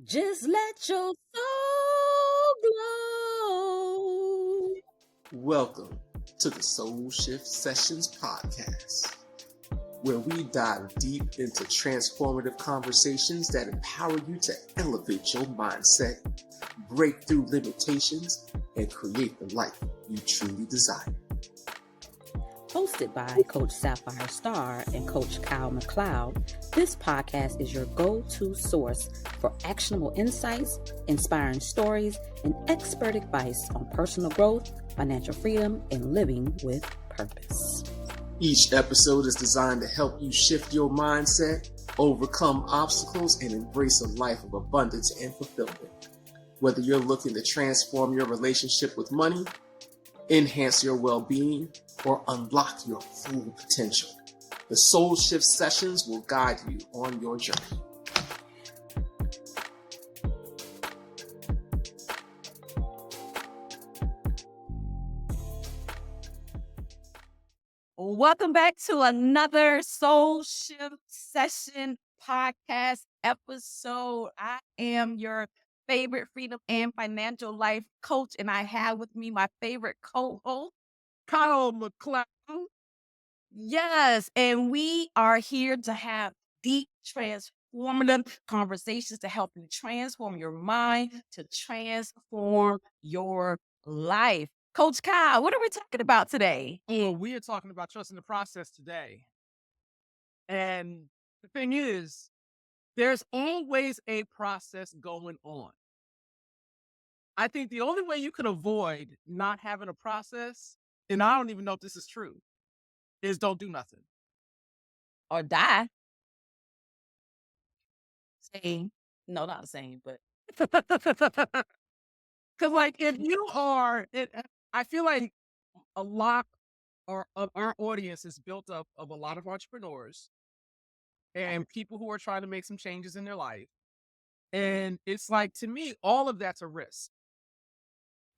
Just let your soul glow. Welcome to the Soul Shift Sessions podcast, where we dive deep into transformative conversations that empower you to elevate your mindset, break through limitations, and create the life you truly desire. Hosted by Coach Sapphire, Starr and Coach McCloud, this podcast is your go-to source for actionable insights, inspiring stories, and expert advice on personal growth, financial freedom, and living with purpose. Each episode is designed to help you shift your mindset, overcome obstacles, and embrace a life of abundance and fulfillment. Whether you're looking to transform your relationship with money, enhance your well-being, or unlock your full potential, the Soul Shift Sessions will guide you on your journey. Welcome back to another Soul Shift Session podcast episode. I am your favorite freedom and financial life coach, and I have with me my favorite co-host, McCloud. Yes, and we are here to have deep, transformative conversations to help you transform your mind, to transform your life. Coach Kyle, what are we talking about today? Well, we are talking about trusting the process today. And the thing is, there's always a process going on. I think the only way you could avoid not having a process, and I don't even know if this is true, is don't do nothing. Or die. Same. No, not the same, but Because, like, if you are, I feel like a lot of our audience is built up of a lot of entrepreneurs and people who are trying to make some changes in their life. And it's like, to me, all of that's a risk.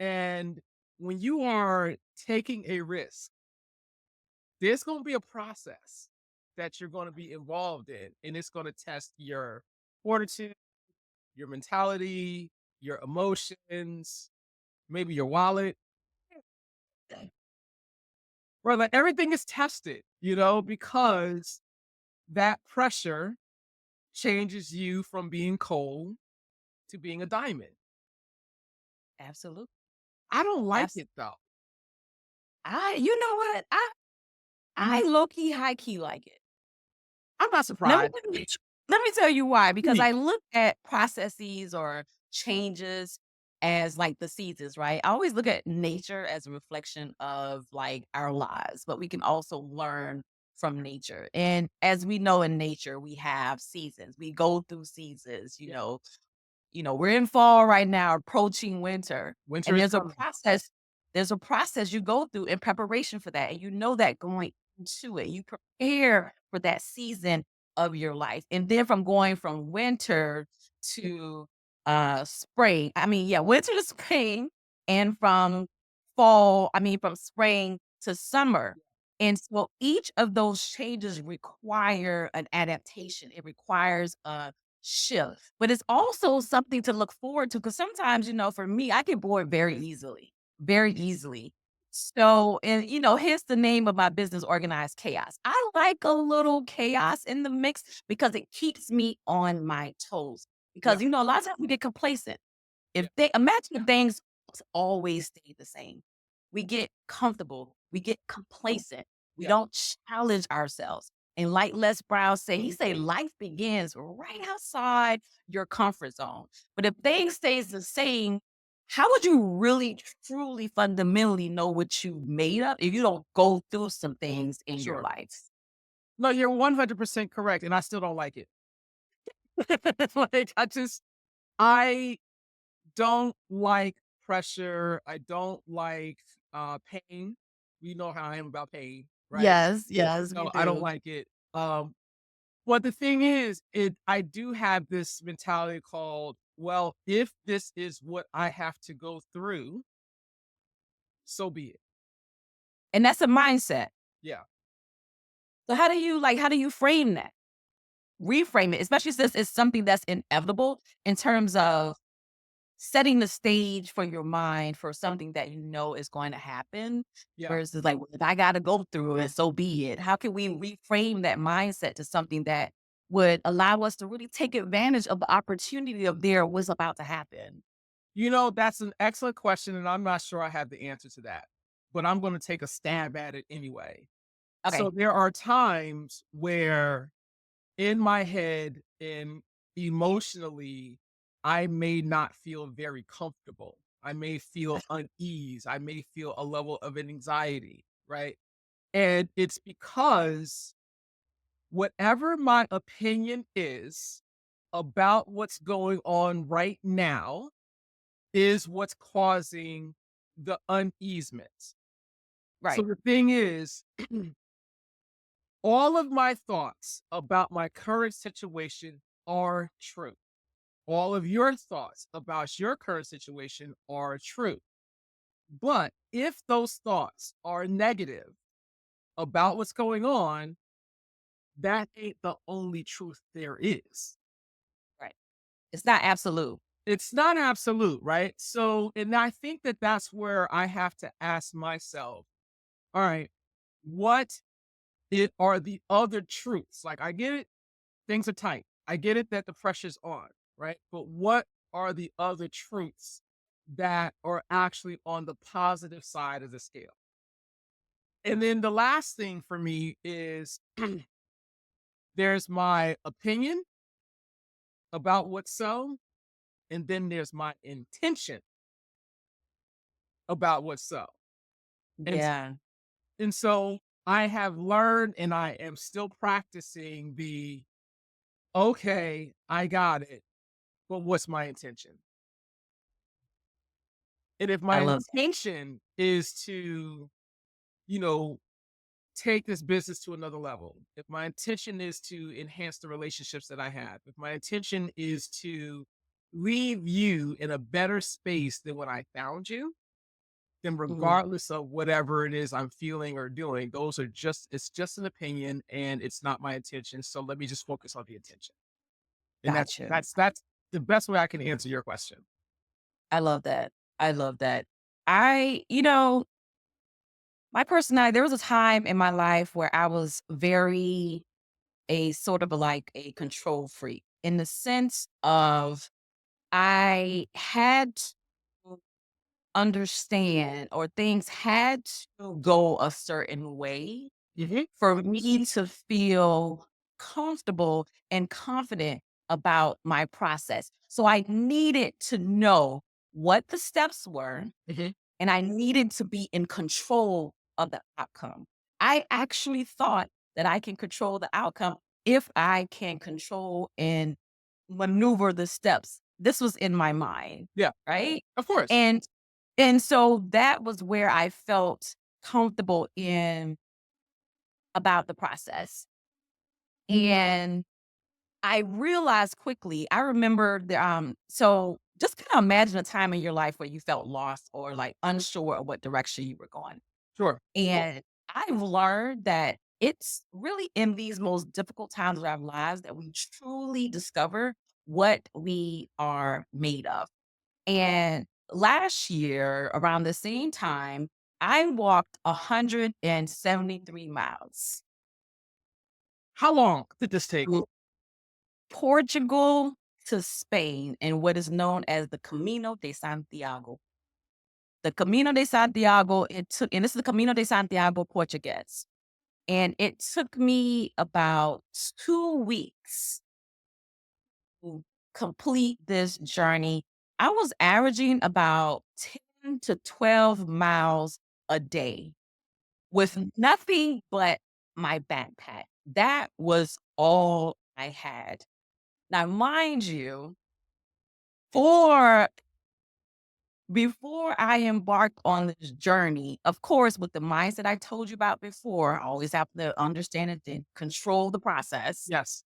And when you are taking a risk, there's going to be a process that you're going to be involved in, and it's going to test your fortitude, your mentality, your emotions, maybe your wallet. Right, like everything is tested, because that pressure changes you from being coal to being a diamond. absolutely. I don't like it though. You know what? I low key, high key like it. I'm not Let me, surprised. let me tell you why. Because Me. I look at processes or changes as like the seasons, right? I always look at nature as a reflection of like our lives, but we can also learn from nature. And as we know in nature, we have seasons. We go through seasons, we're in fall right now, approaching winter. Winter And is there's a coming. process, you go through in preparation for that. And you know that going into it. You prepare for that season of your life. And then from winter to spring. Winter to spring, and from spring to summer. And so each of those changes require an adaptation. It requires a shift, but it's also something to look forward to, because sometimes, for me, I get bored very easily, very easily. So, and hence the name of my business, Organized Chaos. I like a little chaos in the mix because it keeps me on my toes. Because, a lot of times we get complacent. Imagine if things always stay the same. We get comfortable, we get complacent, we don't challenge ourselves. And like Les Brown say, he say life begins right outside your comfort zone. But if things stays the same, how would you really, truly, fundamentally know what you made up if you don't go through some things in your Sure. life? No, you're 100% correct, and I still don't like it. Like, I don't like pressure. I don't like pain. You know how I am about pain, right? Yes, No, I don't like it. But the thing is, I do have this mentality called, well, if this is what I have to go through, so be it. And that's a mindset. Yeah. So how do you frame that? reframe it, especially since it's something that's inevitable in terms of setting the stage for your mind for something that you know is going to happen Yeah. versus like, well, if I got to go through it, so be it. How can we reframe that mindset to something that would allow us to really take advantage of the opportunity of there was about to happen? That's an excellent question, and I'm not sure I have the answer to that, but I'm going to take a stab at it anyway. So Okay. there are times where in my head and emotionally, I may not feel very comfortable. I may feel unease. I may feel a level of anxiety, right? And it's because whatever my opinion is about what's going on right now is what's causing the uneasement. So Right. the thing is, all of my thoughts about my current situation are true. All of your thoughts about your current situation are true. But if those thoughts are negative about what's going on, that ain't the only truth there is. Right. It's not absolute. It's not absolute, right? So, and I think that that's where I have to ask myself, all right, what are the other truths? Like, I get it, things are tight. I get it that the pressure's on, right? But what are the other truths that are actually on the positive side of the scale? And then the last thing for me is there's my opinion about what's so, and then there's my intention about what's so. And Yeah. and so I have learned and I am still practicing the okay, I got it, but what's my intention? And if I my love that. intention is to, you know, take this business to another level, if my intention is to enhance the relationships that I have, if my intention is to leave you in a better space than when I found you, then Mhm. regardless of whatever it is I'm feeling or doing, it's just an opinion and it's not my intention. So let me just focus on the intention. And that's Gotcha. that's that's the best way I can answer your question. I love that. I love that. My personality, there was a time in my life where I was very a sort of like a control freak in the sense of I had to understand or things had to go a certain way Hmm. for me to feel comfortable and confident about my process. So I needed to know what the steps were Hmm. and I needed to be in control of the outcome. I actually thought that I can control the outcome if I can control and maneuver the steps. This was in my mind, Yeah, right? of course. And and so that was where I felt comfortable in about the process. And I realized quickly, I remember so just kind of imagine a time in your life where you felt lost or like unsure of what direction you were going. Sure. And I've learned that it's really in these most difficult times of our lives that we truly discover what we are made of. And last year, around the same time, I walked 173 miles. How long did this take? Portugal to Spain in what is known as the Camino de Santiago. The Camino de Santiago, and this is the Camino de Santiago Portuguese. And it took me about 2 weeks to complete this journey. I was averaging about 10 to 12 miles a day with nothing but my backpack. That was all I had. Now, mind you, For before I embarked on this journey, of course, with the mindset I told you about before, I always have to understand it and control the process. Yes.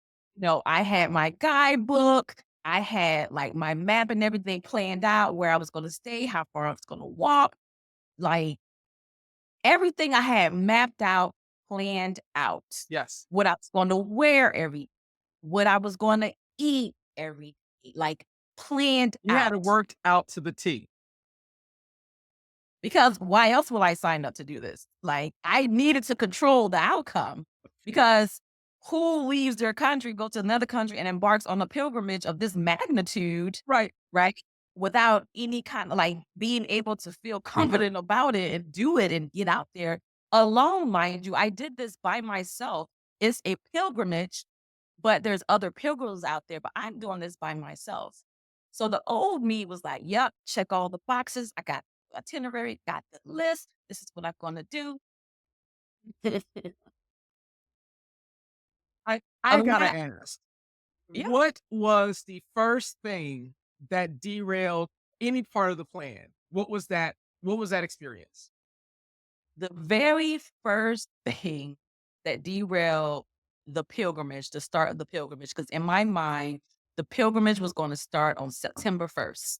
I had my guidebook, I had like my map and everything planned out where I was going to stay, how far I was going to walk, like everything I had mapped out, planned out, Yes. what I was going to wear every. what I was going to eat every day, like planned You had it out. worked out to the T. Because why else will I sign up to do this? Like, I needed to control the outcome because who leaves their country, go to another country, and embarks on a pilgrimage of this magnitude, Right. right? Without any kind of like being able to feel confident about it and do it and get out there alone, mind you. I did this by myself. It's a pilgrimage, but there's other pilgrims out there, but I'm doing this by myself. So the old me was like, yep, check all the boxes. I got itinerary, got the list. This is what I'm going to do. I gotta Alas, ask, yeah, what was the first thing that derailed any part of the plan? What was that? What was that experience? the very first thing that derailed the pilgrimage, the start of the pilgrimage, because in my mind, the pilgrimage was going to start on September 1st.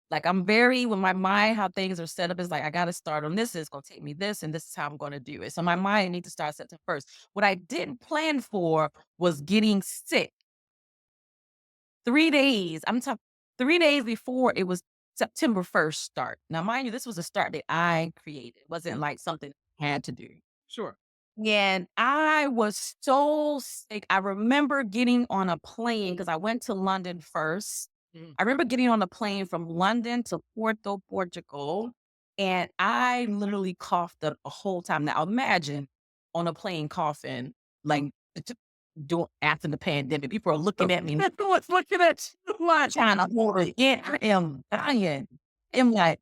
Like I'm very, when my mind, how things are set up is like, I got to start on this. It's going to take me this, and this is how I'm going to do it. So my mind needs to start September 1st. What I didn't plan for was getting sick 3 days. I'm talking 3 days before it was September 1st start. Now, mind you, this was a start that I created. It wasn't like something I had to do. Sure. And I was so sick. I remember getting on a plane because I went to London first. Mhm. I remember getting on a plane from London to Porto, Portugal, and I literally coughed up the whole time. Now imagine on a plane coughing, like doing after the pandemic. People are looking at me. Everyone's looking at you. I'm trying to hold it in. I am dying. I'm like,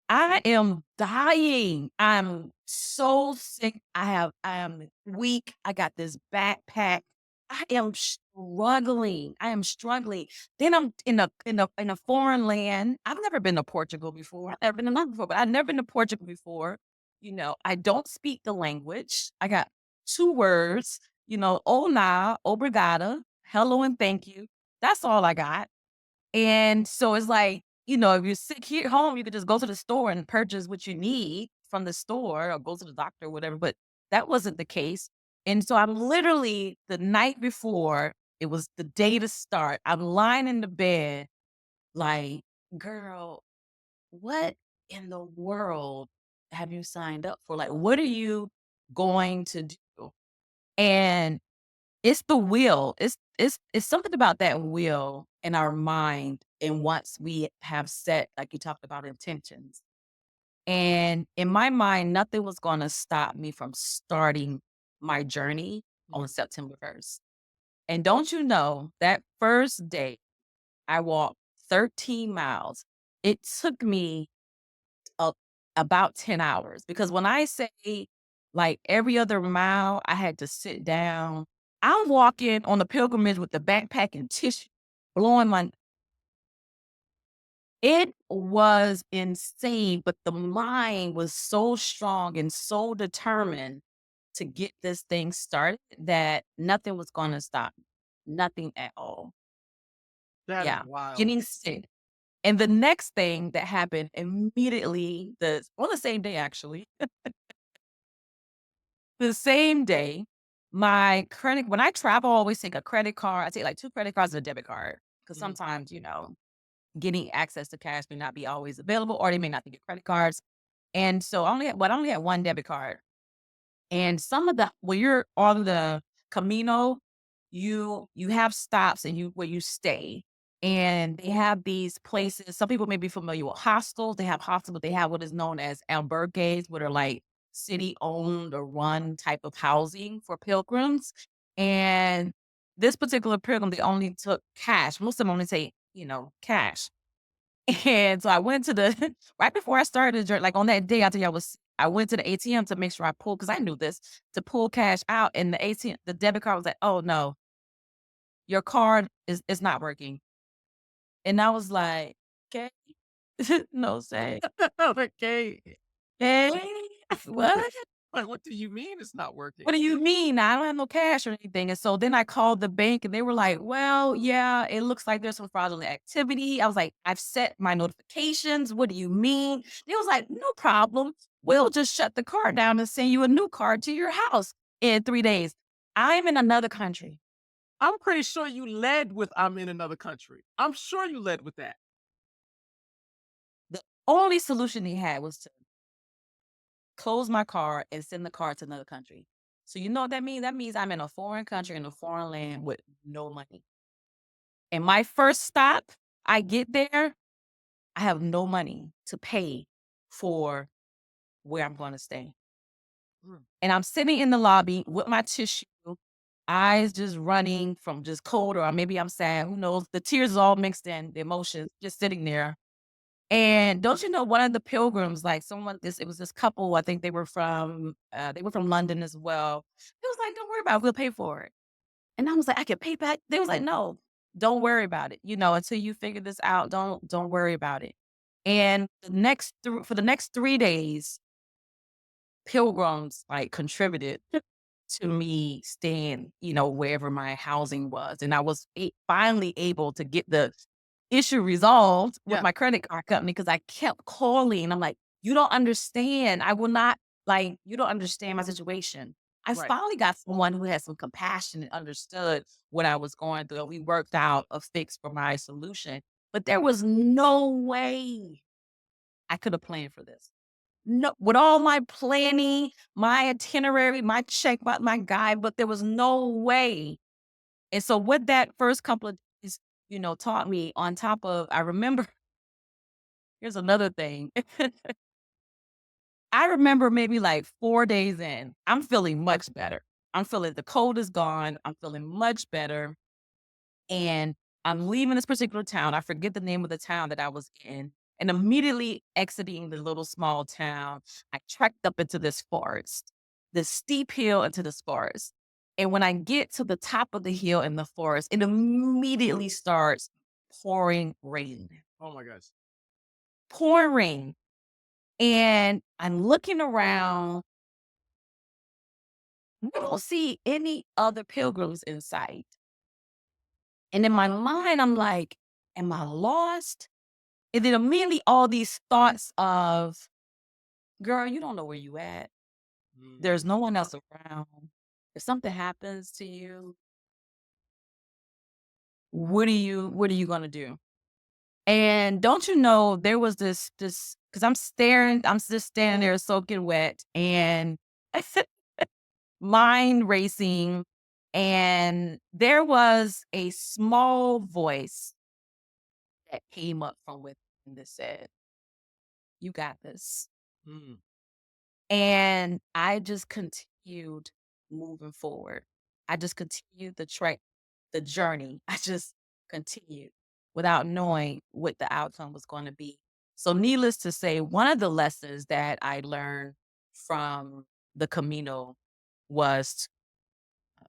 I am dying. I'm so sick. I am weak. I got this backpack. I am struggling. I am struggling. Then I'm in a foreign land. I've never been to Portugal before. I've never been to London before, but I've never been to Portugal before. I don't speak the language. I got two words, hola, obrigada, hello and thank you. That's all I got. And so it's like, if you're sick here at home, you could just go to the store and purchase what you need from the store or go to the doctor or whatever. But that wasn't the case. And so I'm literally the night before, it was the day to start. I'm lying in the bed, like, girl, what in the world have you signed up for? Like, what are you going to do? And it's the will. It's something about that will in our mind, and once we have set, like you talked about, intentions. And in my mind, nothing was gonna stop me from starting my journey on September 1st. And don't you know, that first day, I walked 13 miles. It took me a about 10 hours, because when I say, like, every other mile, I had to sit down. I'm walking on the pilgrimage with the backpack and tissue, blowing my it was insane, but the mind was so strong and so determined to get this thing started that nothing was gonna stop me. Nothing at all. That is Yeah, wild. getting sick. And the next thing that happened immediately, the same day actually, the same day, my credit when I travel, I always take a credit card. I take like 2 credit cards and a debit card because Mhm. sometimes, getting access to cash may not be always available, or they may not think of credit cards. And so I only had 1 debit card. And some of the when you're on the Camino, you have stops and where you stay. And they have these places. Some people may be familiar with hostels. They have hostels, but they have what is known as albergues, what are like city owned or run type of housing for pilgrims. And this particular pilgrim, they only took cash. Most of them only say, cash. And so I went to the right before I started the journey, like on that day, I went to the ATM to make sure I pulled, because I knew this, to pull cash out, and the debit card was like, "Oh no, your card is not working." And I was like, "Okay, no say, Okay. okay, what?" Like, what do you mean it's not working? What do you mean? I don't have no cash or anything. And so then I called the bank and they were like, well, yeah, it looks like there's some fraudulent activity. I was like, I've set my notifications. What do you mean? They was like, no problem. We'll just shut the card down and send you a new card to your house in 3 days. I'm in another country. I'm pretty sure you led with "I'm in another country." I'm sure you led with that. The only solution he had was to close my card and send the card to another country. So you know what that means? That means I'm in a foreign country, in a foreign land with no money. And my first stop, I get there, I have no money to pay for where I'm going to stay. Mm. And I'm sitting in the lobby with my tissue, eyes just running from just cold, or maybe I'm sad, who knows? The tears all mixed in, the emotions, just sitting there. And don't you know, one of the pilgrims, like it was this couple, I think they were from London as well. It was like, don't worry about it, we'll pay for it. And I was like, I can pay back. They was like, no, don't worry about it. Until you figure this out, don't worry about it. And for the next 3 days, pilgrims like contributed to me staying, wherever my housing was. And I was finally able to get the issue resolved with Yeah. my credit card company because I kept calling. I'm like, you don't understand. I will not, like, you don't understand my situation. I Right. finally got someone who had some compassion and understood what I was going through. And we worked out a fix for my solution. But there was no way I could have planned for this. No, with all my planning, my itinerary, my my guide, but there was no way. And so what that first couple of days, taught me on top of, I remember, here's another thing. I remember maybe like 4 days in, I'm feeling much better. I'm feeling the cold is gone. I'm feeling much better. And I'm leaving this particular town. I forget the name of the town that I was in. And immediately exiting the little small town, I trekked up into this forest, this steep hill into this forest. And when I get to the top of the hill in the forest, it immediately starts pouring rain, Oh my gosh. pouring rain. And I'm looking around. I don't see any other pilgrims in sight. And in my mind, I'm like, am I lost? And then immediately all these thoughts of, girl, you don't know where you at. There's no one else around. If something happens to you, what are you gonna do? And don't you know, there was this because I'm just standing there soaking wet and mind racing. And there was a small voice that came up from within that said, you got this. Mm. And I just continued moving forward. I just continued the journey. I just continued without knowing what the outcome was going to be. So, needless to say, one of the lessons that I learned from the Camino was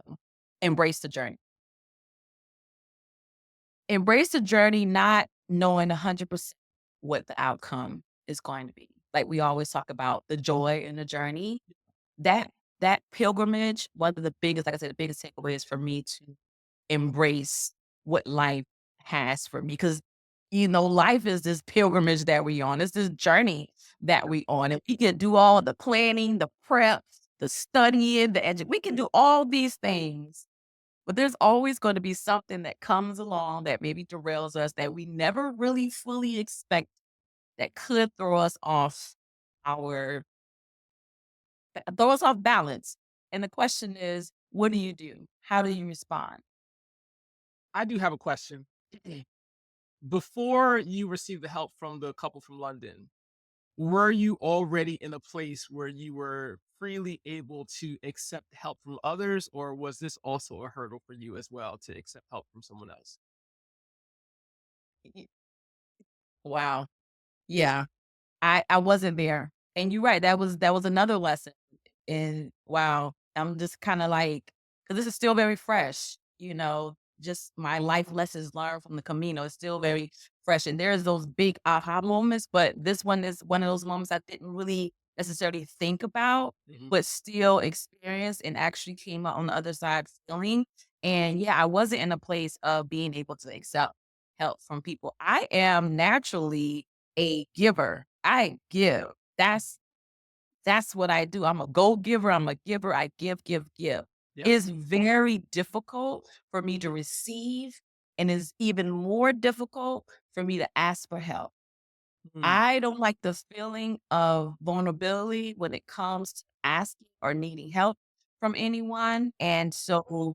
to embrace the journey. Embrace the journey, not knowing 100% what the outcome is going to be. Like we always talk about the joy in the journey. That that pilgrimage, one of the biggest, like I said, the biggest takeaways for me to embrace what life has for me. Because, life is this pilgrimage that we on. It's this journey that we on. And we can do all the planning, the prep, the studying, we can do all these things. But there's always going to be something that comes along that maybe derails us that we never really fully expect that could our throw us off balance. And the question is, what do you do? How do you respond? I do have a question. Before you received the help from the couple from London, were you already in a place where you were freely able to accept help from others, or was this also a hurdle for you as well to accept help from someone else? Wow. Yeah. I wasn't there. And you're right. That was another lesson. And wow, I'm just kind of like, because this is still very fresh, just my life lessons learned from the Camino is still very fresh. And there's those big aha moments, but this one is one of those moments I didn't really necessarily think about, Mhm. but still experience and actually came out on the other side feeling. And yeah, I wasn't in a place of being able to accept help from people. I am naturally a giver. I give. That's what I do. I'm a go giver. I'm a giver. I give, give, give. Yep. It's very difficult for me to receive, and it's even more difficult for me to ask for help. Mm. I don't like the feeling of vulnerability when it comes to asking or needing help from anyone. And so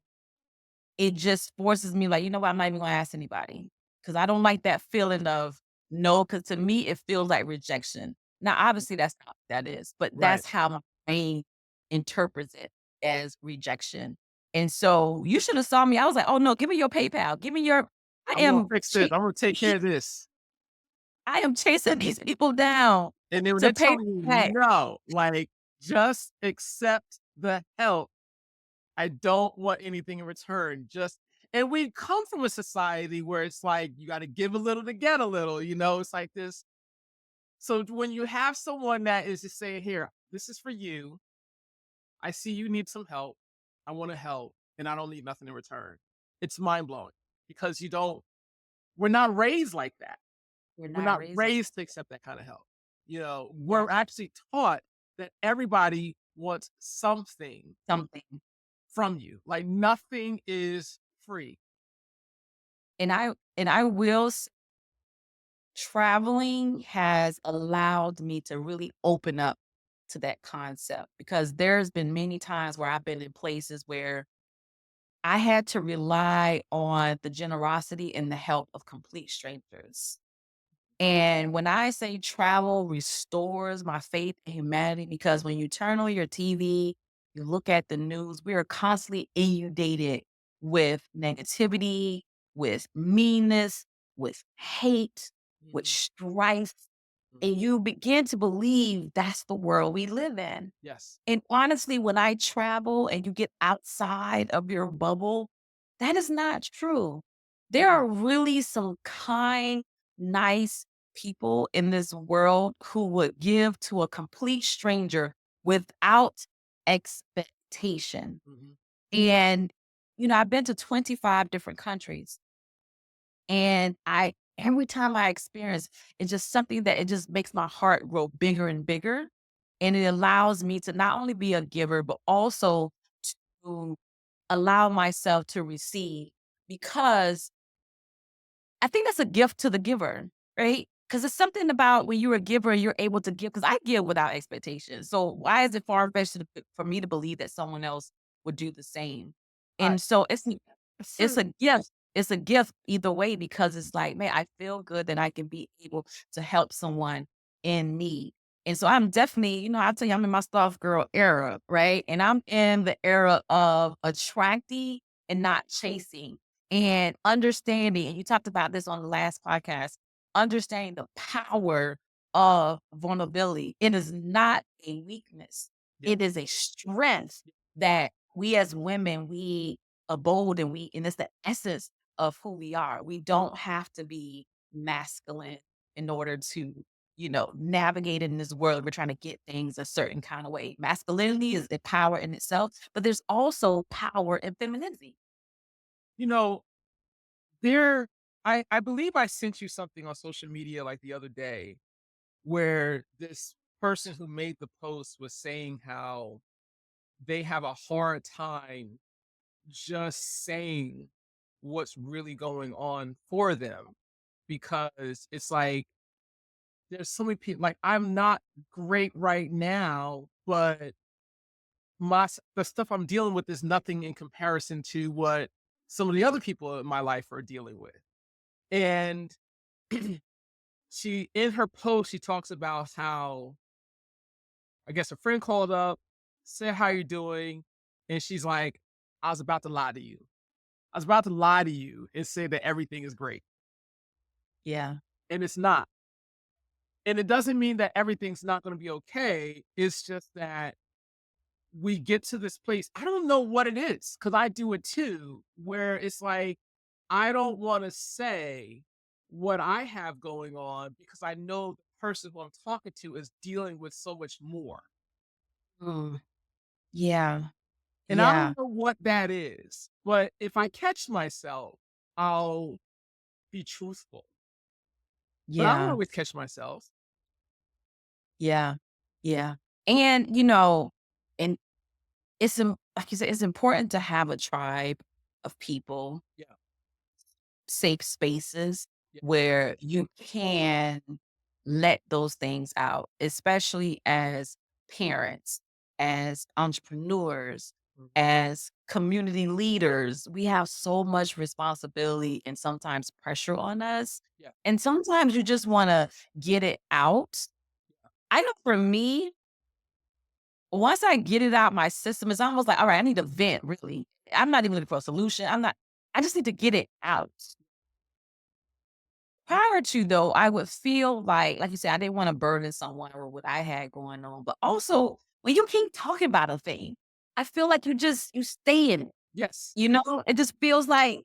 it just forces me, like, you know what? I'm not even gonna ask anybody because I don't like that feeling of no. Because to me, it feels like rejection. Now, obviously, that's not what that is, but Right. that's how my brain interprets it as rejection. And so you should have saw me. I was like, oh no, give me your PayPal. Give me your. I I'm gonna am. fix this. I'm gonna take care of this. I am chasing these people down And then when to they pay tell me back. no, like, just accept the help. I don't want anything in return. And we come from a society where it's like you got to give a little to get a little, it's like this. So when you have someone that is just saying, here, this is for you. I see you need some help. I want to help and I don't need nothing in return. It's mind blowing because we're not raised like that. We're We're not not raised like raised to accept that kind of help. yeah, We're actually taught that everybody wants something something. from you. Like nothing is free. And I will traveling has allowed me to really open up to that concept because there's been many times where I've been in places where I had to rely on the generosity and the help of complete strangers. And when I say travel restores my faith in humanity, because when you turn on your TV, you look at the news, we are constantly inundated with negativity, with meanness, with hate, with Mhm, strife. mhm. And you begin to believe that's the world we live in. Yes. And honestly, when I travel and you get outside of your bubble, that is not true. There Mm. are really some kind, nice people in this world who would give to a complete stranger without expectation. Mhm. And, I've been to 25 different countries. And every time I experience, it's just something that it just makes my heart grow bigger and bigger. And it allows me to not only be a giver, but also to allow myself to receive because I think that's a gift to the giver, right? Because it's something about when you're a giver, you're able to give. Because I give without expectations. So why is it far-fetched for me to believe that someone else would do the same? I And so it's so a gift. It's a gift either way because it's like, man, I feel good that I can be able to help someone in need. And so I'm definitely, I tell you, I'm in my soft girl era, right? And I'm in the era of attracting and not chasing and understanding. And you talked about this on the last podcast, understanding the power of vulnerability. It is not a weakness. yeah. It is a strength that we as women, we are bold and it's the essence of who we are. We don't have to be masculine in order to, navigate in this world. We're trying to get things a certain kind of way. Masculinity is the power in itself, but there's also power in femininity. You know, there I believe I sent you something on social media like the other day where this person who made the post was saying how they have a hard time just saying what's really going on for them because it's like there's so many people like I'm not great right now, but the stuff I'm dealing with is nothing in comparison to what some of the other people in my life are dealing with. And she in her post, she talks about how I guess a friend called up, said how you're doing, and she's like, I was about to lie to you. I was about to lie to you and say that everything is great. Yeah. And it's not. And it doesn't mean that everything's not going to be okay. It's just that we get to this place. I don't know what it is because I do it too, where it's like, I don't want to say what I have going on because I know the person who I'm talking to is dealing with so much more. Mm, yeah. And I Yeah. don't know what that is, but if I catch myself, I'll be truthful. But I don't Yeah. always catch myself. Yeah. Yeah. And, and like you said, it's important to have a tribe of people, Yeah. safe spaces Yeah. where you can let those things out, especially as parents, as entrepreneurs, Mhm. as community leaders. We have so much responsibility and sometimes pressure on us. Yeah. And sometimes you just want to get it out. I know for me, once I get it out my system, it's almost like, all right, I need to vent, really. I'm not even looking for a solution. I just need to get it out. Prior to, though, I would feel like you said, I didn't want to burden someone or what I had going on. But also, when you keep talking about a thing, I feel like you stay in it. Yes. It just feels like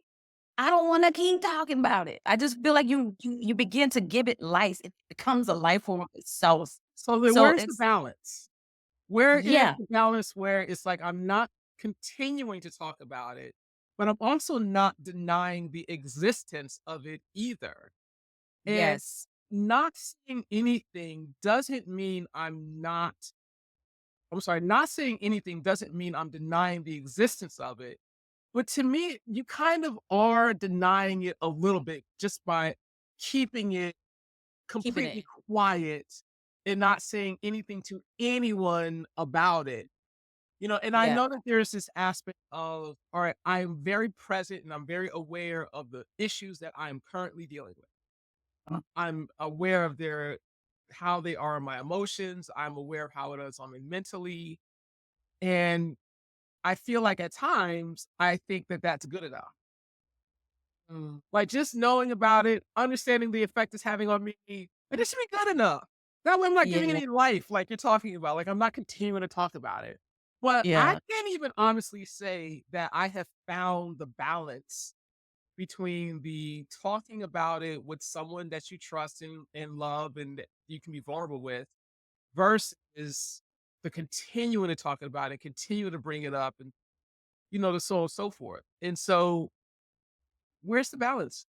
I don't want to keep talking about it. I just feel like you begin to give it life. It becomes a life form of itself. So then So where's the it's balance? Where is yeah, the balance where it's like I'm not continuing to talk about it, but I'm also not denying the existence of it either. And yes, not saying anything doesn't mean not saying anything doesn't mean I'm denying the existence of it. But to me, you kind of are denying it a little bit just by keeping it keeping it. completely quiet and not saying anything to anyone about it. And I Yeah, know that there's this aspect of, all right, I'm very present and I'm very aware of the issues that I'm currently dealing with. I'm aware of how they are in my emotions. I'm aware of how it is on me mentally. And I feel like at times I think that that's good enough. mm, Like just knowing about it, understanding the effect it's having on me, it just should be good enough. That way I'm not giving yeah, any life like you're talking about. Like I'm not continuing to talk about it. But I yeah, can't even honestly say that I have found the balance between the talking about it with someone that you trust and love and that you can be vulnerable with versus the continuing to talk about it, continue to bring it up and the so on and so forth. And so where's the balance,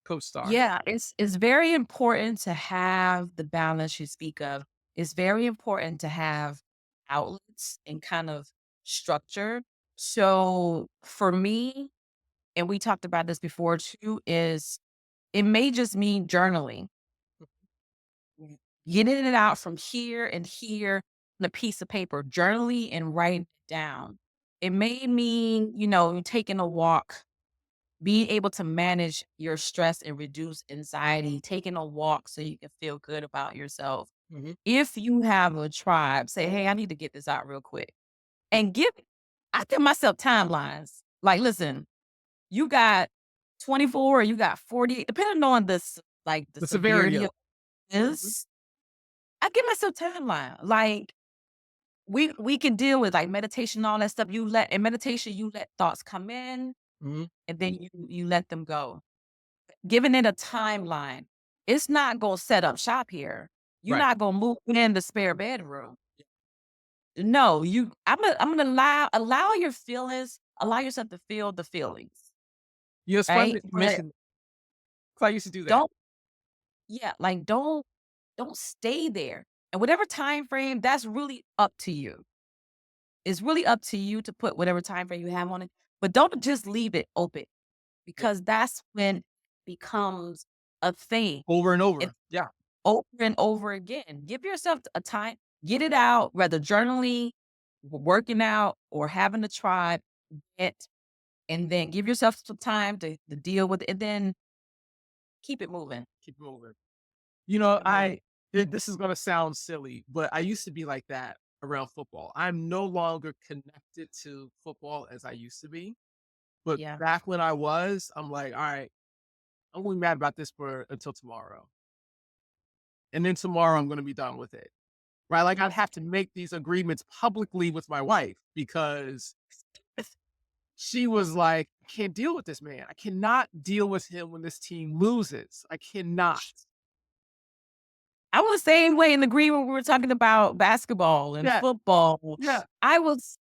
Coach Starr? yeah. It's very important to have the balance you speak of. It's very important to have outlets and kind of structure. So for me, and we talked about this before too, is it may just mean journaling, getting it out from here and here on a piece of paper, journaling and writing it down. It may mean, taking a walk, being able to manage your stress and reduce anxiety, taking a walk so you can feel good about yourself. Mhm. If you have a tribe, say, hey, I need to get this out real quick. And I give myself timelines. Like, listen, you got 24 or you got 48, depending on the The severity severity of of it. Mhm. this. I give myself timeline. Like we can deal with like meditation, all that stuff. In meditation, you let thoughts come in Mhm. and then you let them go. Giving it a timeline. It's not gonna set up shop here. You're Right. not gonna move in the spare bedroom. No, I'm gonna allow your feelings, allow yourself to feel the feelings, It's funny right? that you But mentioned 'cause I used to do that. don't yeah, like don't stay there. And whatever time frame, that's really up to you. It's really up to you to put whatever time frame you have on it, but don't just leave it open Yeah. because that's when it becomes a thing. Over and It's over. Yeah. over and over again. Give yourself a time, get it out, whether journaling, working out, or having a tribe, it, and then give yourself some time to deal with it, and then keep it moving. Keep moving. Keep it moving. This is gonna sound silly, but I used to be like that around football. I'm no longer connected to football as I used to be. But Yeah. back when I was, I'm like, all right, I'm gonna be mad about this for until tomorrow. And then tomorrow I'm gonna be done with it. Right. Like I'd have to make these agreements publicly with my wife because she was like, I can't deal with this man. I cannot deal with him when this team loses. I cannot. I was the same way in the green when we were talking about basketball and football. Yeah. I was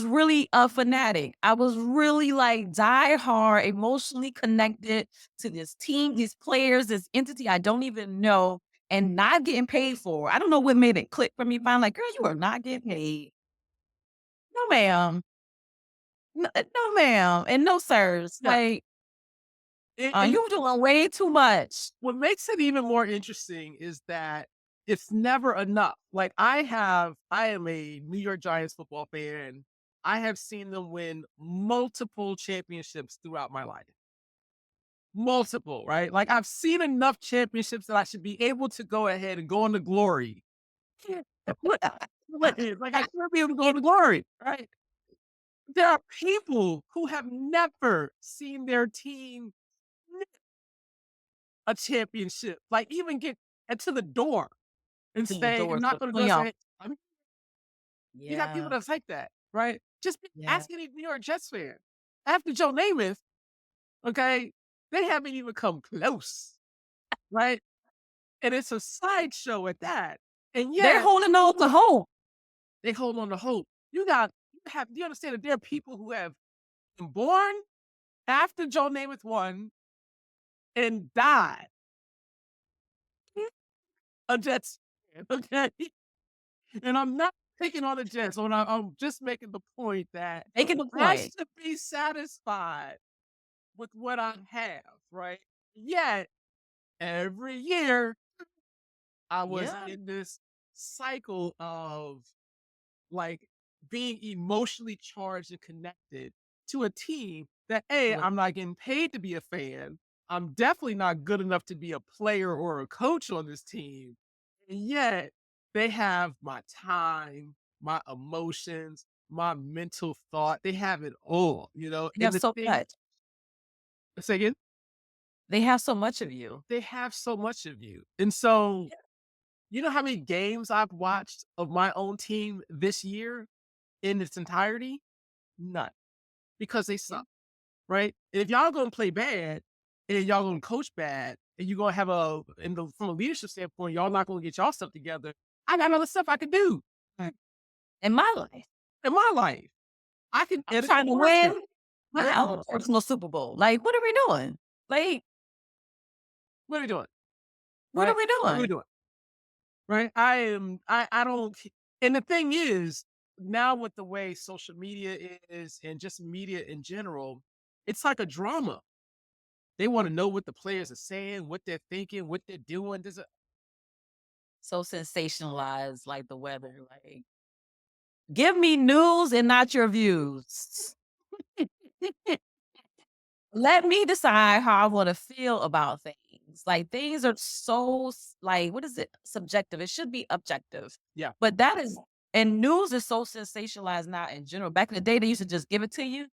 really a fanatic. I was really like die hard, emotionally connected to this team, these players, this entity I don't even know, and not getting paid for. I don't know what made it click for me. Finally, like, girl, you are not getting paid. No, ma'am. No, ma'am. And no, sirs. Yeah. Like, And you doing way too much. what makes it even more interesting is that it's never enough. Like I am a New York Giants football fan. I have seen them win multiple championships throughout my life. Multiple, right? Like I've seen enough championships that I should be able to go ahead and go into glory. Like I should be able to go into glory, right? There are people who have never seen their team win a championship, like even get to the door and To the say, door, and so not going to clean go off. say, I mean, you got people Yeah. that's like that, right? Just Yeah. ask any New York Jets fan. After Joe Namath, okay, they haven't even come close, right? And it's a sideshow at that. And They're yet holding on to hope. they hold on to hope. You understand that there are people who have been born after Joe Namath won and died a Jets fan, okay? And I'm not picking on the Jets. I'm just making the point that Making the I point. should be satisfied with what I have, right? Yet every year I was Yeah. in this cycle of like being emotionally charged and connected to a team that I'm not getting paid to be a fan. I'm definitely not good enough to be a player or a coach on this team. And yet they have my time, my emotions, my mental thought. They have it all, They And have the so thing, much. say again, They have so much of you. they have so much of you. And so, you know how many games I've watched of my own team this year in its entirety? None. Because they suck, right? And if y'all gonna play bad and y'all gonna coach bad and you're gonna have from a leadership standpoint, y'all not gonna get y'all stuff together. I got other stuff I can do In my life, in my life. I can I'm edit trying to content. win my own personal Super Bowl. Like, what are we doing? Like, What are we doing? what are Right? we What are we doing? doing? Right? I don't, and the thing is, now with the way social media is and just media in general, it's like a drama. They want to know what the players are saying, what they're thinking, what they're doing. So sensationalized, like the weather. Like, give me news and not your views. Let me decide how I want to feel about things. Like things are so like, what is it? Subjective. It should be objective. Yeah. But that is, and news is so sensationalized now in general. Back in the day, they used to just give it to you.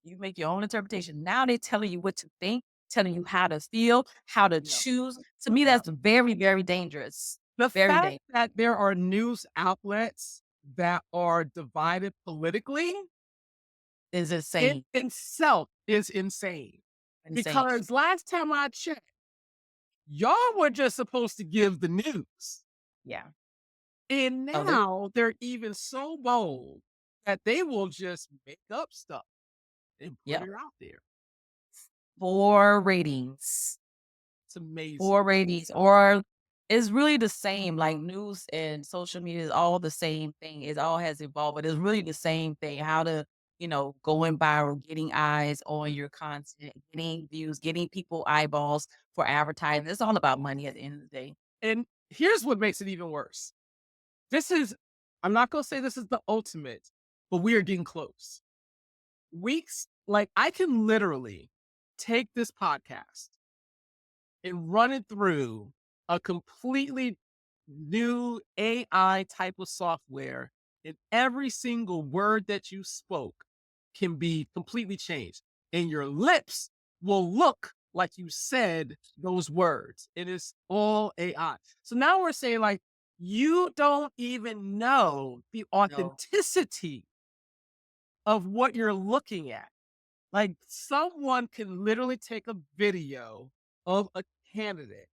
You make your own interpretation. Now they're telling you what to think, telling you how to feel, how to choose. To me, that's very, very dangerous. The Very fact dangerous. that there are news outlets that are divided politically Is in insane. itself is insane. Insane. Because last time I checked, y'all were just supposed to give the news. Yeah. And Oh, now they're even so bold that they will just make up stuff and put it out there. for ratings. It's amazing. For ratings, or it's really the same. Like news and social media is all the same thing. It all has evolved, but it's really the same thing. How to, going viral, getting eyes on your content, getting views, getting people eyeballs for advertising. It's all about money at the end of the day. And here's what makes it even worse. I'm not going to say this is the ultimate, but we are getting close. Like I can literally take this podcast and run it through a completely new AI type of software, and every single word that you spoke can be completely changed. And your lips will look like you said those words. It is all AI. So now we're saying, like, you don't even know the authenticity of what you're looking at. Like, someone can literally take a video of a candidate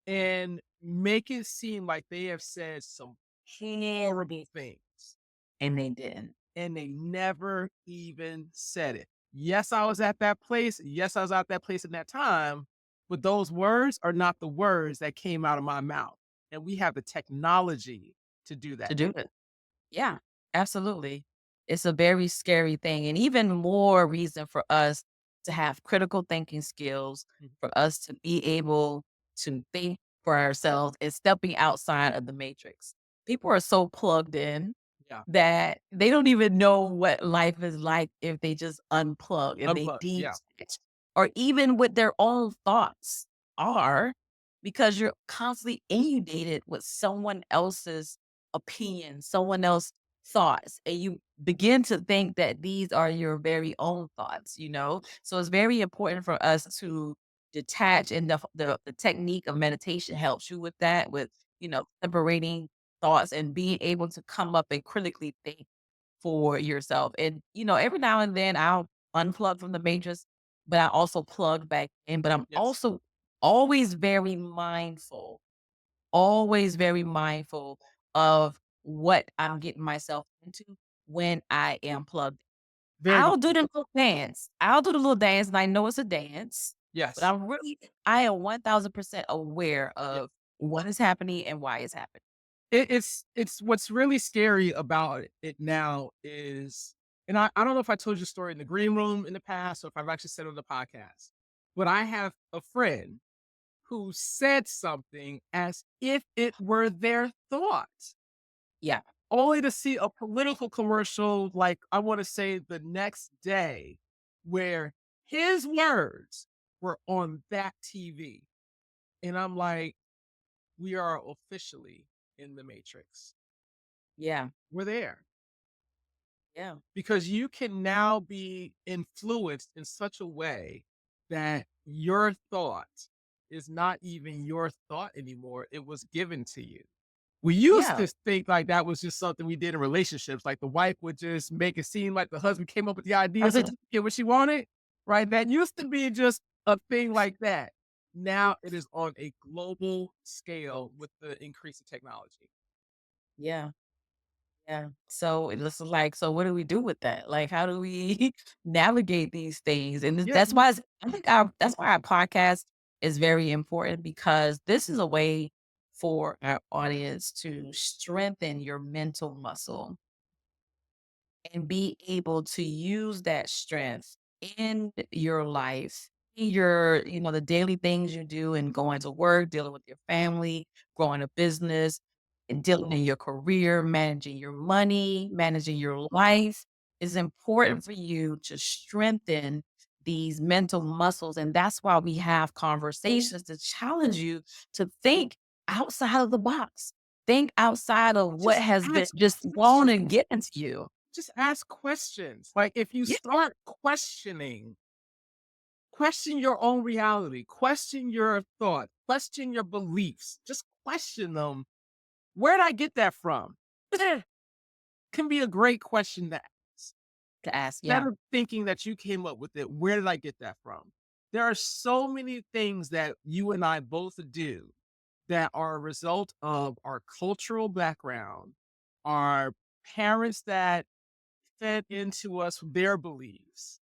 and make it seem like they have said some horrible things, And they didn't. and they never even said it. Yes, I was at that place. Yes, I was at that place at that time, but those words are not the words that came out of my mouth. And we have the technology to do To that. do it. Yeah, absolutely. It's a very scary thing, and even more reason for us to have critical thinking skills, Mhm. for us to be able to think for ourselves and stepping outside of the matrix. People are so plugged in Yeah. that they don't even know what life is like if they just unplug, if they Unplug. Yeah. detach, or even what their own thoughts are, because you're constantly inundated with someone else's opinion, someone else's thoughts, and you begin to think that these are your very own thoughts, you know? So it's very important for us to detach, and the technique of meditation helps you with that, with, separating thoughts and being able to come up and critically think for yourself. And, every now and then I'll unplug from the matrix, but I also plug back in. But I'm Yes. also always very mindful, always very mindful of what I'm getting myself into when I am plugged. Very good. I'll do the little dance. I'll do the little dance, and I know it's a dance, but Yes. I am 1000% aware Yeah. of what is happening and why it's happening. It's what's really scary about it now is, and I don't know if I told you a story in the green room in the past or if I've actually said it on the podcast, but I have a friend who said something as if it were their thought, Yeah. only to see a political commercial, like I want to say the next day, where his words were on that TV. And I'm like, we are officially in the matrix. Yeah. We're there. Yeah. Because you can now be influenced in such a way that your thought is not even your thought anymore. It was given to you. We used Yeah. to think like that was just something we did in relationships. Like the wife would just make it seem like the husband came up with the I idea was so like, she could get what she wanted. Right. That used to be just a thing like that. Now it is on a global scale with the increase of technology. yeah. Yeah. So it's like, so what do we do with that? Like, how do we navigate these things? And Yeah. that's why I think that's why our podcast is very important, because this is a way for our audience to strengthen your mental muscle and be able to use that strength in your life, in your, the daily things you do, and going to work, dealing with your family, growing a business, and dealing in your career, managing your money, managing your life. Is important for you to strengthen these mental muscles. And that's why we have conversations to challenge you to think outside of the box. Think outside of what Just has been ask just thrown questions. and given to you. Just ask questions. Like if you Yeah. start question your own reality, question your thought, question your beliefs, just question them. Where did I get that from? Can be a great question to ask. To ask, Instead yeah. of thinking that you came up with it, where did I get that from? There are so many things that you and I both do that are a result of our cultural background, our parents that fed into us their beliefs,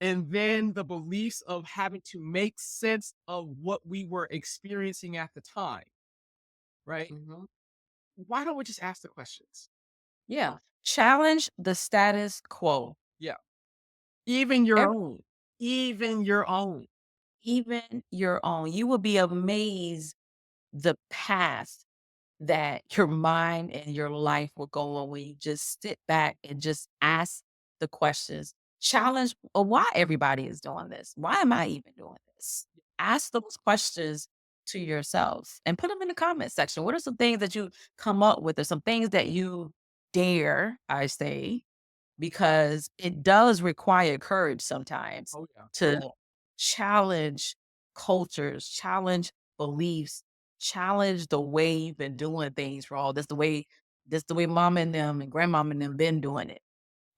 and then the beliefs of having to make sense of what we were experiencing at the time, right? Mhm. Why don't we just ask the questions? Yeah. Challenge the status quo. Yeah. Even your Ev own. Even your own. Even your own. You will be amazed the path that your mind and your life will go on when you just sit back and just ask the questions. Challenge, why everybody is doing this? Why am I even doing this? Ask those questions to yourself and put them in the comment section. What are some things that you come up with, or some things that you dare, I say, because it does require courage sometimes Oh, yeah. to challenge cultures, challenge beliefs, challenge the way you've been doing things for all this, the way mama and them and grandmama and them been doing it.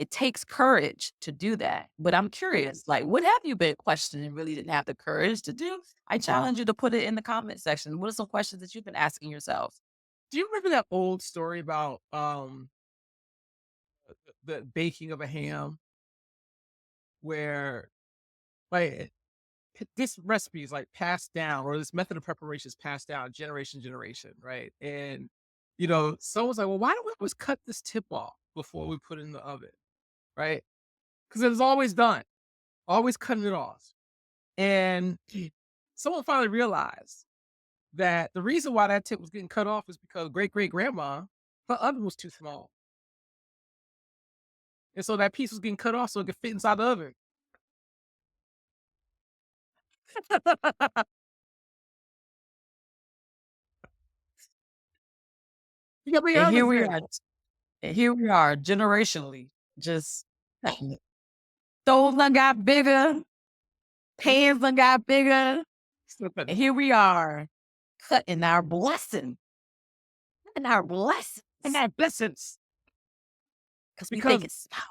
It takes courage to do that. But I'm curious, like, what have you been questioning and really didn't have the courage to do? I challenge you to put it in the comment section. What are some questions that you've been asking yourself? Do you remember that old story about the baking of a ham, where like this recipe is like passed down, or this method of preparation is passed down generation to generation, right? And someone's like, well, why don't we always cut this tip off before we put it in the oven, right? Because it was always done, always cutting it off. And someone finally realized that the reason why that tip was getting cut off is because great great grandma, her oven was too small, and so that piece was getting cut off so it could fit inside the oven. You got me And here oven we fit. are. And here we are, generationally, just stoves done got bigger, pans done got bigger. And here we are, cutting our blessing. And our blessing. And that blessings. Because we Because- think it's small.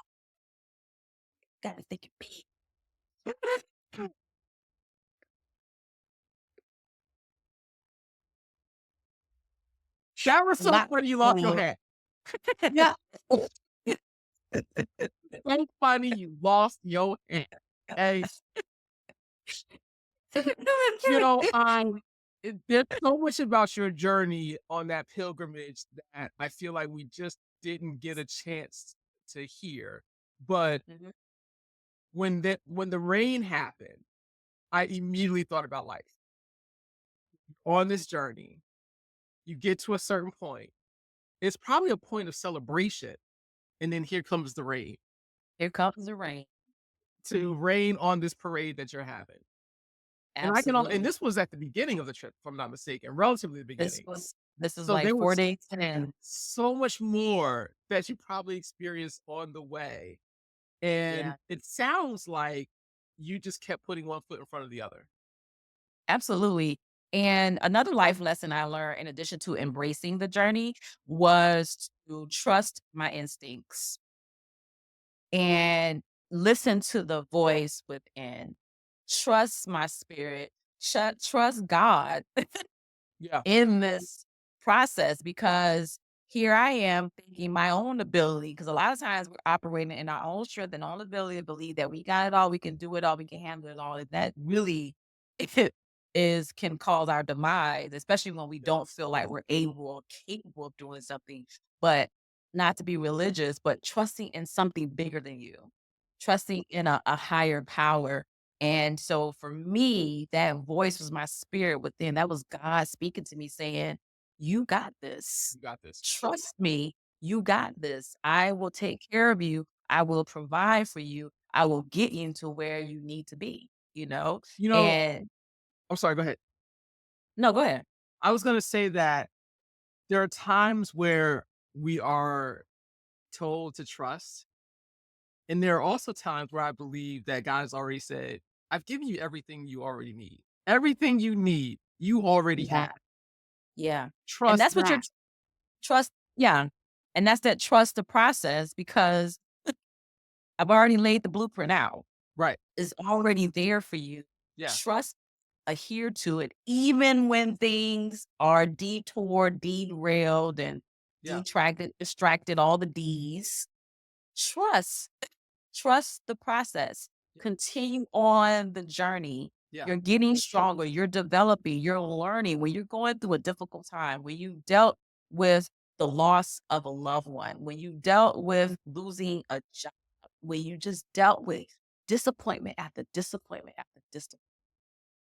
Gotta think it big. That was so Not funny you lost your funny. hat. Yeah. So funny you lost your hat. Hey, there's so much about your journey on that pilgrimage that I feel like we just didn't get a chance to hear. But Mhm. when the rain happened, I immediately thought about life. On this journey, you get to a certain point. It's probably a point of celebration, and then here comes the rain Here comes the rain. to rain on this parade that you're having. And Absolutely. and this was at the beginning of the trip, if I'm not mistaken, relatively the This beginning. is So like there 4 was days in. so much more that you probably experienced on the way. And Yeah. it sounds like you just kept putting one foot in front of the other. Absolutely. And another life lesson I learned, in addition to embracing the journey, was to trust my instincts and listen to the voice within. Trust my spirit. Trust God Yeah. in this process, because here I am thinking my own ability, because a lot of times we're operating in our own strength and own ability to believe that we got it all, we can do it all, we can handle it all. And that really can cause our demise, especially when we don't feel like we're able or capable of doing something. But not to be religious, but trusting in something bigger than you, trusting in a higher power. And so for me, that voice was my spirit within. That was God speaking to me saying, you got this. You got this. Trust me. You got this. I will take care of you. I will provide for you. I will get you to where you need to be, And I'm sorry, go ahead. no, go ahead. I was going to say that there are times where we are told to trust. And there are also times where I believe that God has already said, I've given you everything you already need. Everything you need, you already Yeah. have. Yeah. Trust And that's what that. you're trust. Yeah. And that's that trust the process, because I've already laid the blueprint out. Right. It's already there for you. Yeah. Trust, adhere to it, even when things are detoured, derailed, and Yeah. distracted, all the D's. Trust the process. Yeah. Continue on the journey. Yeah. You're getting stronger. You're developing. You're learning. When you're going through a difficult time, when you dealt with the loss of a loved one, when you dealt with losing a job, when you just dealt with disappointment after disappointment after disappointment,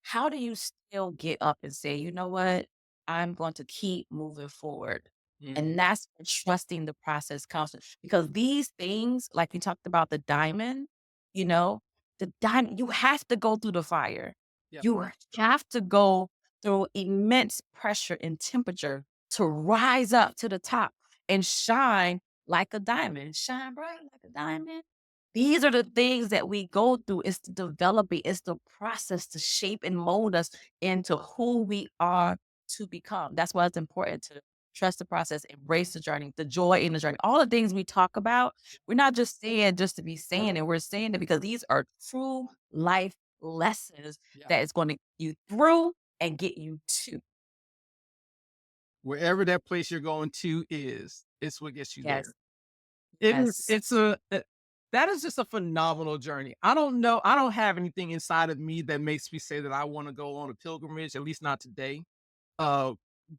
how do you still get up and say, you know what? I'm going to keep moving forward. And that's where trusting the process comes. Because these things, like you talked about the diamond, the diamond, you have to go through the fire. Yeah. You have to go through immense pressure and temperature to rise up to the top and shine like a diamond. Shine bright like a diamond. These are the things that we go through. It's the developing, it's the process to shape and mold us into who we are to become. That's why it's important to trust the process, embrace the journey, the joy in the journey. All the things we talk about, we're not just saying just to be saying it. We're saying it because these are true life lessons Yeah. that is going to get you through and get you to. Wherever that place you're going to is, it's what gets you Yes. there. It is, Yes. it's a, that is just a phenomenal journey. I don't know. I don't have anything inside of me that makes me say that I want to go on a pilgrimage, at least not today.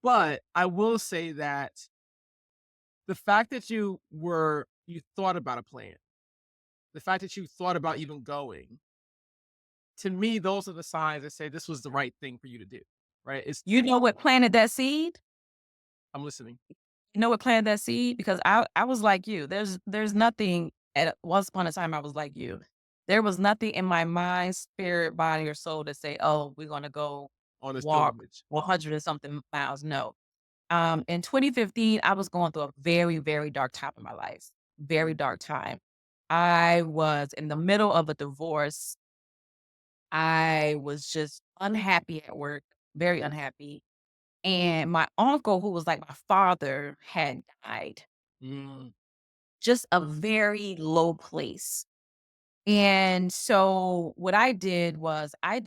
But I will say that the fact that you thought about a plan, the fact that you thought about even going, to me, those are the signs that say this was the right thing for you to do. Right? You know what planted that seed? I'm listening. You know what planted that seed? Because I was like you. There's nothing at once upon a time I was like you. There was nothing in my mind, spirit, body, or soul to say, "Oh, we're gonna go On this walk pilgrimage. 100 and something miles." No. In 2015, I was going through a very, very dark time in my life. Very dark time. I was in the middle of a divorce. I was just unhappy at work, very unhappy. And my uncle, who was like my father, had died. Mm, Just a very low place. And so what I did was I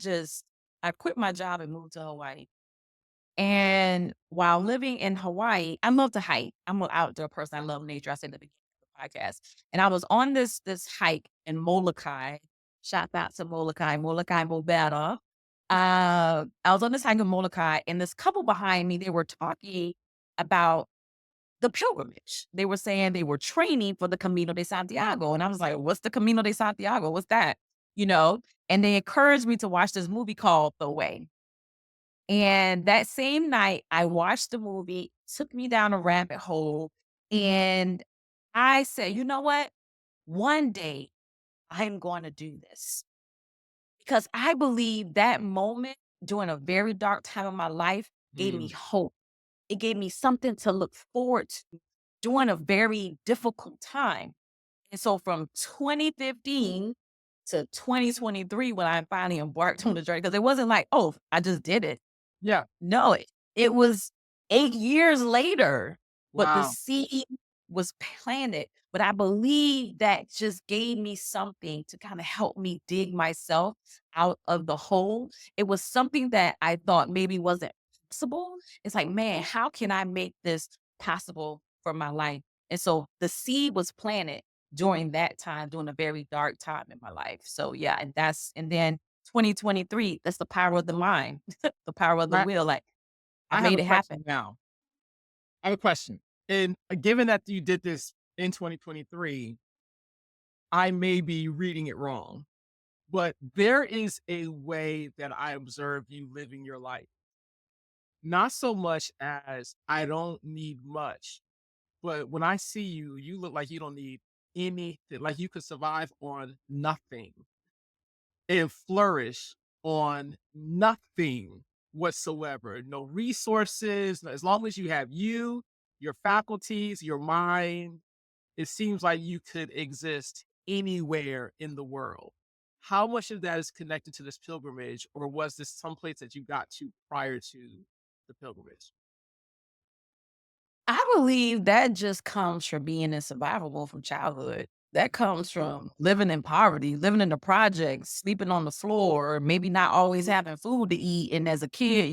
quit my job and moved to Hawaii. And while living in Hawaii, I love to hike. I'm an outdoor person. I love nature. I said at the beginning of the podcast. And I was on this hike in Molokai. Shout out to Molokai Mobetta. I was on this hike in Molokai, and this couple behind me, they were talking about the pilgrimage. They were saying they were training for the Camino de Santiago. And I was like, what's the Camino de Santiago? What's that? You know? And they encouraged me to watch this movie called The Way. And that same night, I watched the movie, took me down a rabbit hole, and I said, you know what? One day I'm going to do this because I believe that moment during a very dark time of my life gave me mm, hope. It gave me something to look forward to during a very difficult time. And so from 2015 to 2023, when I finally embarked on the journey, because it wasn't like, oh, I just did it. yeah. No, it was 8 years later, but the Wow. seed was planted. But I believe that just gave me something to kinda help me dig myself out of the hole. It was something that I thought maybe wasn't possible. It's like, "Man, how can I make this possible for my life?" And so the seed was planted during that time, during a very dark time in my life. So, yeah, and then 2023, that's the power of the mind, the power of the I, will, like, I I have made a it question happen. now. I have a question. And given that you did this in 2023, I may be reading it wrong, but there is a way that I observe you living your life. Not so much as I don't need much, but when I see you, you look like you don't need anything, like you could survive on nothing and flourish on nothing whatsoever. No resources, as long as you have you, your faculties, your mind, it seems like you could exist anywhere in the world. How much of that is connected to this pilgrimage, or was this someplace that you got to prior to the pilgrimage? I believe that just comes from being in survival mode from childhood. That comes from living in poverty, living in the projects, sleeping on the floor, maybe not always having food to eat. And as a kid,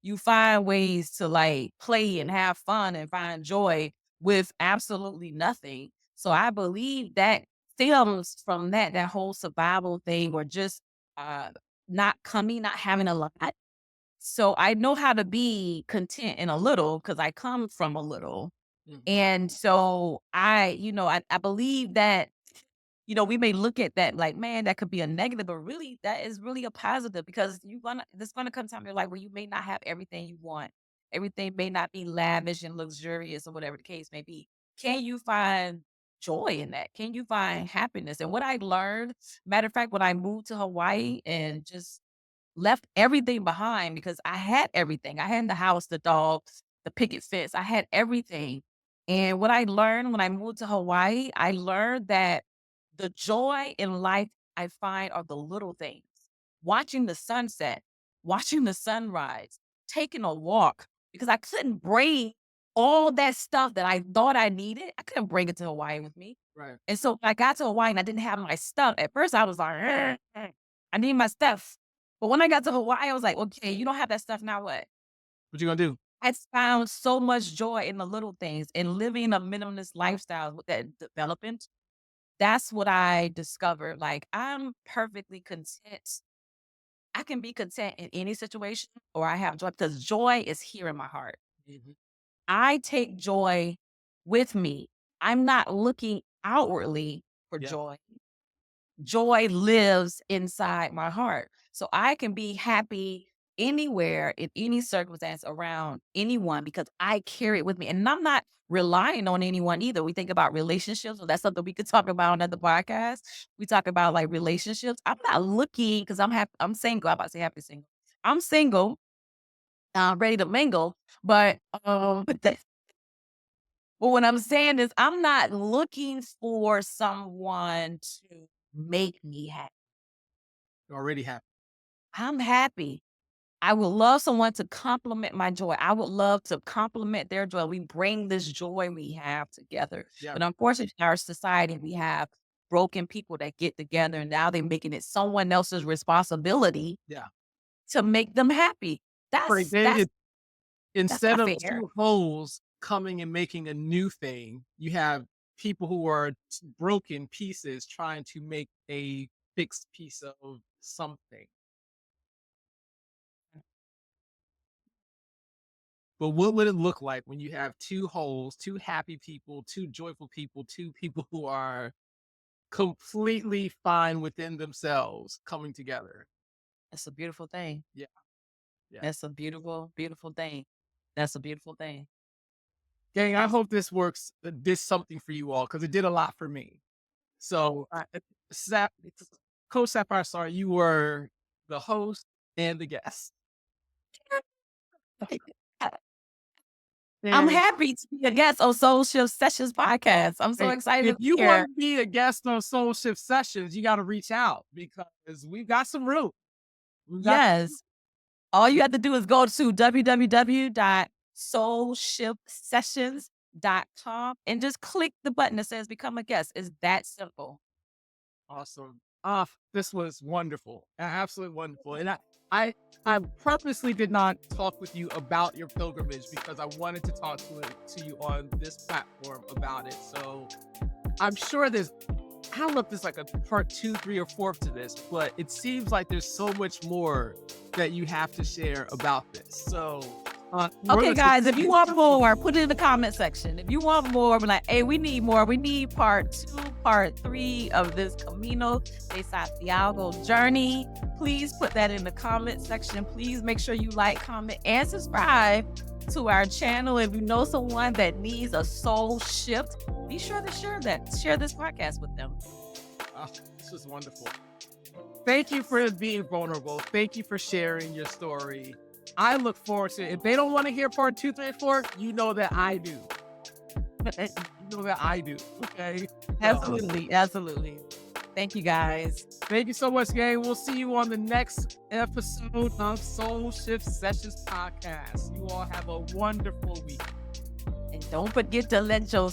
you find ways to like play and have fun and find joy with absolutely nothing. So I believe that stems from that whole survival thing, or just uh not having a lot. So I know how to be content in a little because I come from a little. Mhm. And so I believe that, we may look at that like, man, that could be a negative, but really that is really a positive, because there's gonna come time in your life where you may not have everything you want. Everything may not be lavish and luxurious or whatever the case may be. Can you find joy in that? Can you find happiness? And what I learned, matter of fact, when I moved to Hawaii and just left everything behind, because I had everything. I had the house, the dogs, the picket fence. I had everything. And what I learned when I moved to Hawaii, I learned that the joy in life I find are the little things. Watching the sunset, watching the sunrise, taking a walk, because I couldn't bring all that stuff that I thought I needed, I couldn't bring it to Hawaii with me. Right. And so when I got to Hawaii and I didn't have my stuff, at first I was like, I need my stuff. But when I got to Hawaii, I was like, okay, you don't have that stuff, now what? What you gonna do? I found so much joy in the little things and living a minimalist lifestyle with that development. That's what I discovered. Like, I'm perfectly content. I can be content in any situation, or I have joy because joy is here in my heart. Mhm. I take joy with me. I'm not looking outwardly for Yeah. joy. Joy lives inside my heart. So I can be happy anywhere in any circumstance around anyone because I carry it with me. And I'm not relying on anyone either. We think about relationships. So that's something we could talk about on another podcast. We talk about like relationships. I'm not looking because I'm happy. I'm single. I'm about to say happy single. I'm single, ready to mingle. But but what I'm saying is I'm not looking for someone to make me happy. You already happy. I'm happy. I would love someone to compliment my joy. I would love to compliment their joy. We bring this joy we have together. Yeah. But unfortunately, in our society, we have broken people that get together and now they're making it someone else's responsibility Yeah. to make them happy. Right. That's Instead not of fair. two holes coming and making a new thing, you have people who are broken pieces trying to make a fixed piece of something. But what would it look like when you have two holes, two happy people, two joyful people, two people who are completely fine within themselves coming together? That's a beautiful thing. Yeah. Yeah. That's a beautiful, beautiful thing. That's a beautiful thing. Gang, I hope this works, this something for you all because it did a lot for me. So, Coach Sapphire, sorry, you were the host and the guest. I'm And happy to be a guest on Soul Shift Sessions podcast. I'm so excited if to you be want here. to be a guest on Soul Shift Sessions, you got to reach out because we've got some room. Yes. All you have to do is go to www.soulshiftsessions.com and just click the button that says become a guest. It's that simple. Awesome. This was wonderful. Absolutely wonderful. And I purposely did not talk with you about your pilgrimage because I wanted to talk to you on this platform about it. So I'm sure I don't know if there's like a part 2, 3, or 4 to this, but it seems like there's so much more that you have to share about this. So, okay, guys, if you want more, put it in the comment section. If you want more, we're like, hey, we need more. We need part 2, part 3 of this Camino de Santiago journey. Please put that in the comment section. Please make sure you like, comment, and subscribe to our channel. If you know someone that needs a soul shift, be sure to share this podcast with them. This was wonderful. Thank you for being vulnerable. Thank you for sharing your story. I look forward to it. If they don't want to hear part 2, 3, 4, you know that I do. You know that I do. Okay. Absolutely. Absolutely. Thank you, guys. Thank you so much, gang. We'll see you on the next episode of Soul Shift Sessions podcast. You all have a wonderful week. And don't forget to let your